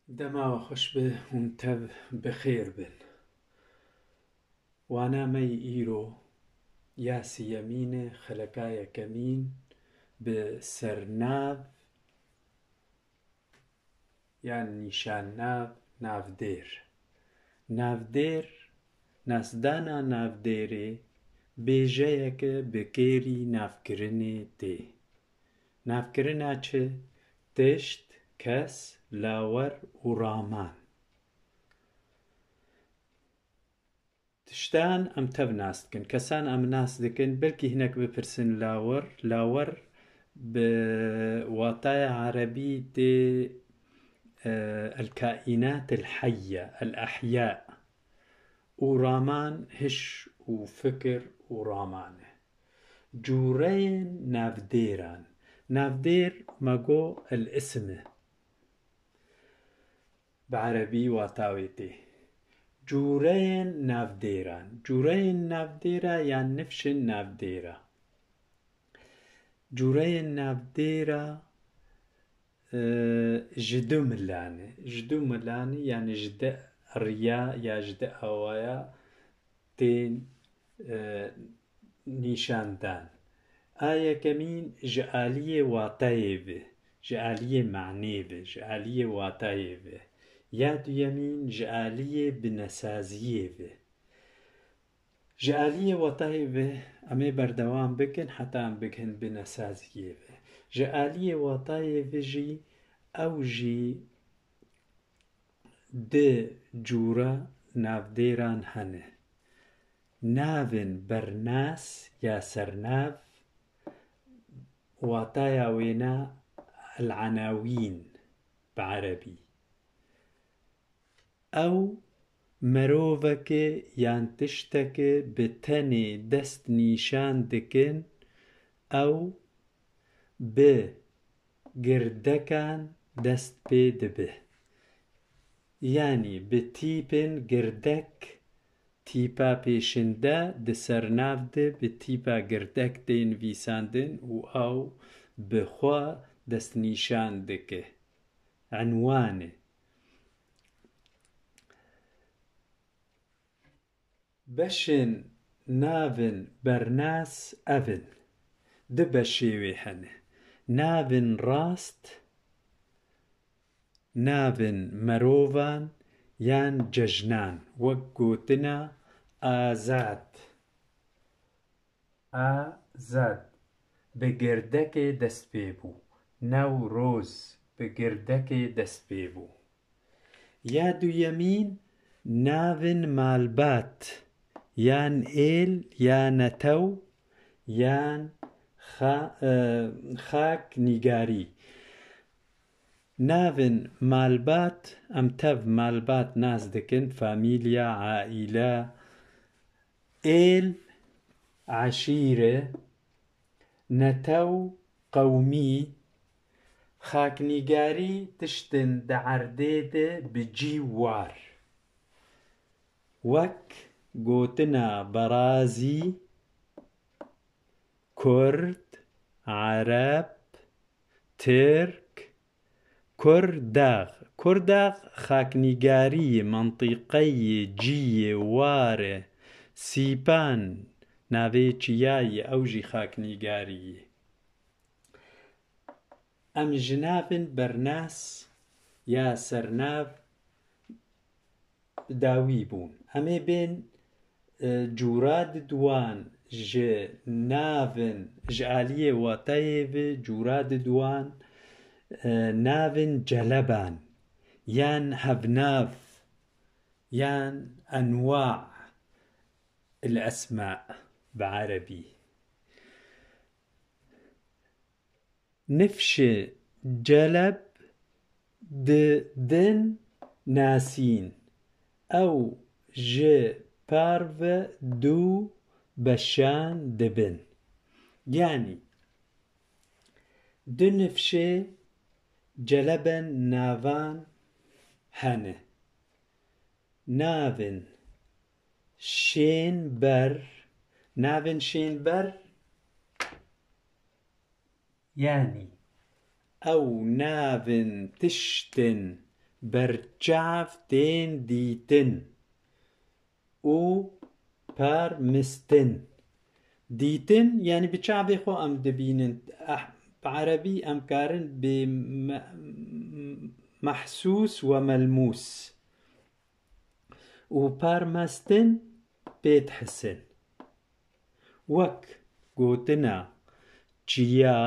دما خوش به هونتەب بخێر بن وانامەی ئیرۆ یاسی یەمینێ خەلەکایەکەمین bi sernav yan nîşannav navdêr. Navdêr nasdana navdêrê bêjeyeke bi kêrî navkirinê tê. Navkirina çi? Tişt, kes, lawer û raman. Tiştan em tev nas dikin, kesan em nas dikin, belkî hinek bipirsin lawer bi wataya عربî tê الكائنات الحية الأحياء و raman hiş û fikir û ramanê. Cureyên navdêran. Navdêr me got الاسم بعربî watawê tê. Cureyên navdêran. Cureyên navdêra yan nifşên navdêra. Cureyên navdêra ji du milanê. Ji du milanê yani ji de riya ya ji de awaya tên nîşandan. A yekemîn ji aliyê watayê ve, ji aliyê manê ve, ji aliyê watayê ve. Ya duyemîn ji aliyê binesaziyê ve. Ji aliyê watayê ve em ê berdewam bikin heta em bighin binesaziyê ve. Ji aliyê watayê ve jî ew jî di cûra navdêran hene. Navên bernas ya sernav wataya wêne العناوين بعربî. Ew mirovekê yan tiştekê bi tenê dest nîşan dikin, ew bi girdekan dest pê dibe. Yani bi tîpên girdek, tîpa pêşinde di sernav de bi tîpa girdek tê nivîsandin û ew bi xwe destnîşan dike. Enwanê. Beşên navên bernas ev in. Di beşê wê hene. Navên rast, navên mirovan yan cejnan wek gotina azad. Azad bi girdekê dest pê bû. Newroz bi girdekê dest pê bû. Ya duyemîn navên malbat yan êl ya netew yan xaknîgarî. Navên malbat em tev malbat nas dikin, famîlya, aîla. Êl eşîre, netew qewmî, xaknîgarî tiştên di erdê de bi cî war. Wek gotina berazî, Kurd, Arab, Tirk, Kurdag. Kurdag xaknîgariyê menطîqeyê cîyê war e. Sîpan navê çiyayê ew jî xaknîgarî ye. Em ji navên bernas ya sernav dawî bûn. Em ê bên cûra diduan ji navên ji aliyê watayê ve cûra diduan navên celeban yan hevnav yan enwa' الأسماء بعربي. نفشي جلب دن ناسين أو جي بارف دو بشان دبن. يعني دو نفشي جلبن نافان هنه. نافن شين بر. نافن شين بر يعني أو نافن تشتن برچاف تین دیتن و پارمستن. دیتن يعني بچاوی خو ام دبینن، بعربي ام كارن بمحسوس وملموس، وبارمستن بيت حسن. وك قوتنا چيا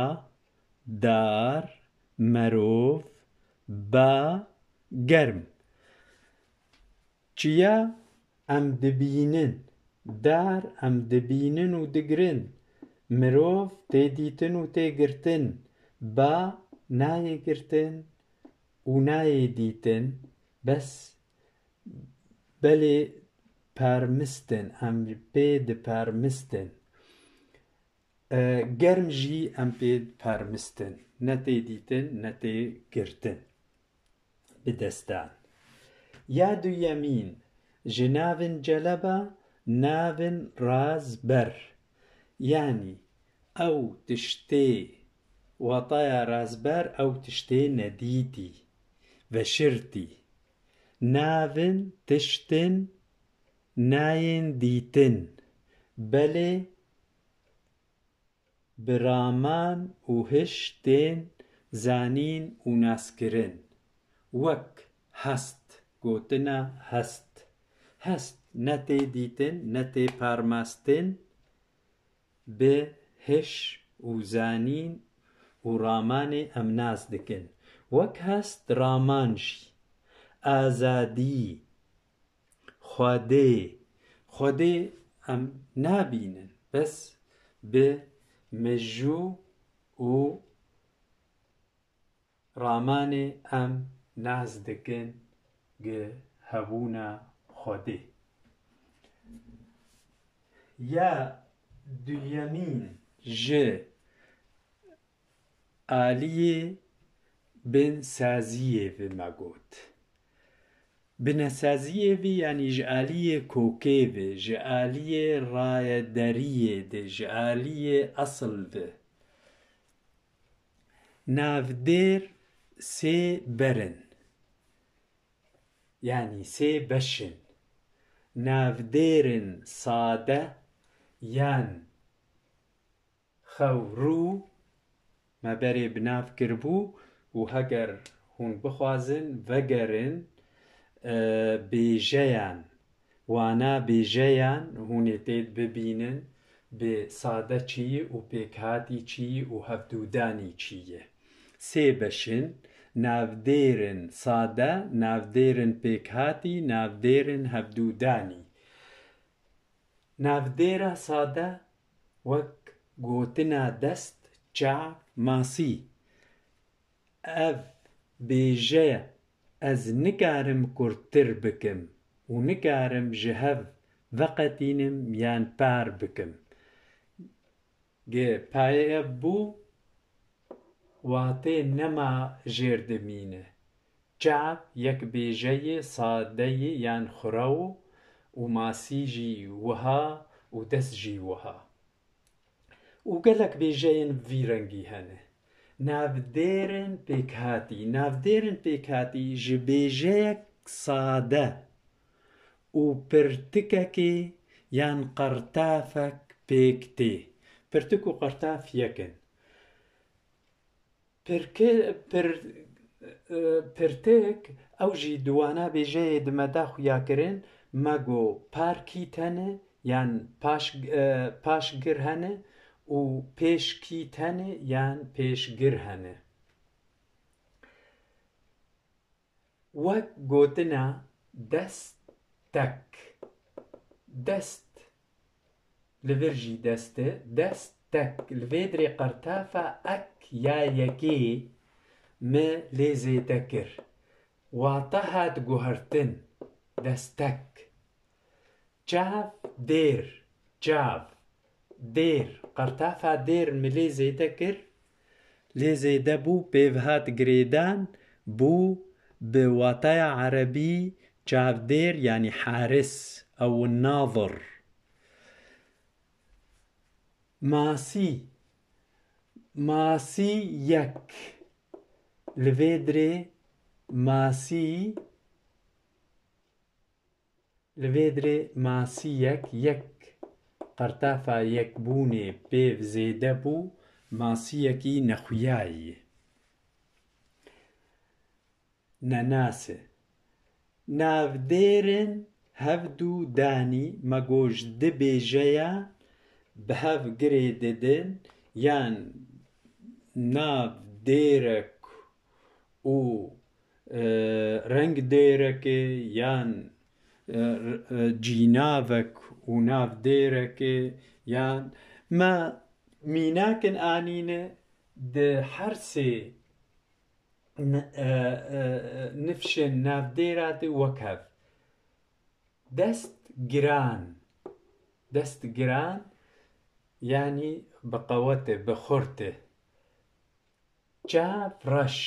دار مروف با گرم. چيا ام دبینن، دار ام دبینن و دگرن، مروف تي ديتن و تي گرتن، با ناي گرتن و ناي ديتن، بس بلي پارمستن ام بيد پارمستن. گرم جي ام بيد پارمستن، نتي ديتن نتي گرتن بدستان. يادو يمين جنافن جلبة نافن راز بر، يعني او تشتي وطايا رازبر او تشتي نديتي وشرتي. نافن تشتن ناين ديتن، بلي برامان وهشتين زانين وناسكرن. وك هست قوتنا هست. هست نتي ديتن نتي پارماستن به هش و زانين و راماني ام ناز دكن. وك هست رامانجي آزادي خودي. خودي ام نابينن، بس به مجو و راماني ام ناز دكن گه هبونا خودي. يا دويمين جه آلية بن سازية في ماغوت. بنسازية في يعني جآلية كوكيفي، جآلية راية دارية دي، جآلية أصل في. نافدير سي برن يعني سي بشن. نافديرن صادة يان خورو ما بري بناف كربو وهجر هون بخوازن وگرن بيجيان وانا بيجيان هون تيد ببينن بصادة چي و بيكهاتي چي و هفدوداني چي. سي بشن نافديرن صادة، نافديرن بيكهاتي، نافديرن هفدوداني. نافديرا صادة وك قوتنا دست چا ماسي. اف بيجي از نكارم كورتر بكم و نكارم جهف وقتينم يان پار بكم. جي پايه بو واتي نما جير دمينه. چا يك بيجي صادي يان خرو و ماسيجي وها و دسجي وها. وقالك بيجين في رنگي هنه. نافديرن بيكهاتي. نافديرن بيكهاتي جبيجيك صادة و برتككي يان قرتافك بيكتي. برتكو قرتاف يكن. برتك اوجي دوانا بيجي دمداخو ياكرن ماغو باركي تنه يان باش گرهنه و پیشکی تنه یان پیشگر هنه. وک گوتنا دست تک. دست لورجي دسته دست تك الفيدري قرتافا اك يا يكي ما ليزي تكر واطهات جوهرتن دستك. جاف دير جاف دير قرتافا دير مليزي تكر ليزي دبو بيفهات جريدان بو بوطايا عربي جاف دير يعني حارس او الناظر. ماسي ماسي يك لفيدري ماسی لەوێدرێ ماسیەک یەک قەرتافە یەکبوونێ پێڤ زێدە بوو ماسیەکی نەخویاییە. نەناسە ناودێرن هەڤدوو دانی مەگۆژ دبێژەیان بە هەڤ گرێ دەدن یان ناو دێرەک و ڕەنگ دێرەکێ یان جیناڤەک و ناو دێرەکێ یان مە میناکن ئانینە دە هەرسێ نفشن ناودێراتێ وەک هەڤ دەست گران یانی بە قەوەتێ بە خورتێ. چاو ڕەش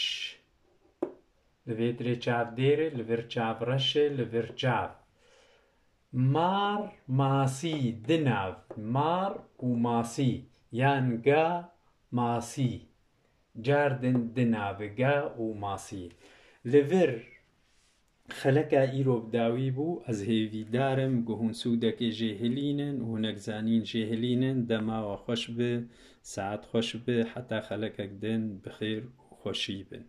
لەوێدرێ چاودێرێ لەڤێر چاو ڕەشێ لەڤێر چاو. ماڕ ماسی دناو ماڕ و ماسی یان گا ماسی جاردن دناوێ گا و ماسی. لەڤێر خەلەکا ئیرۆ داوی بوو ئەز هێڤیدارم گوهون سوودەکێ ژێهێلینن و هونەکزانین ژێهێلینن دەماوە خۆش بێ ساعت خۆش بێ حەتا خەلەکەک دێن بخێر و خۆشی بن.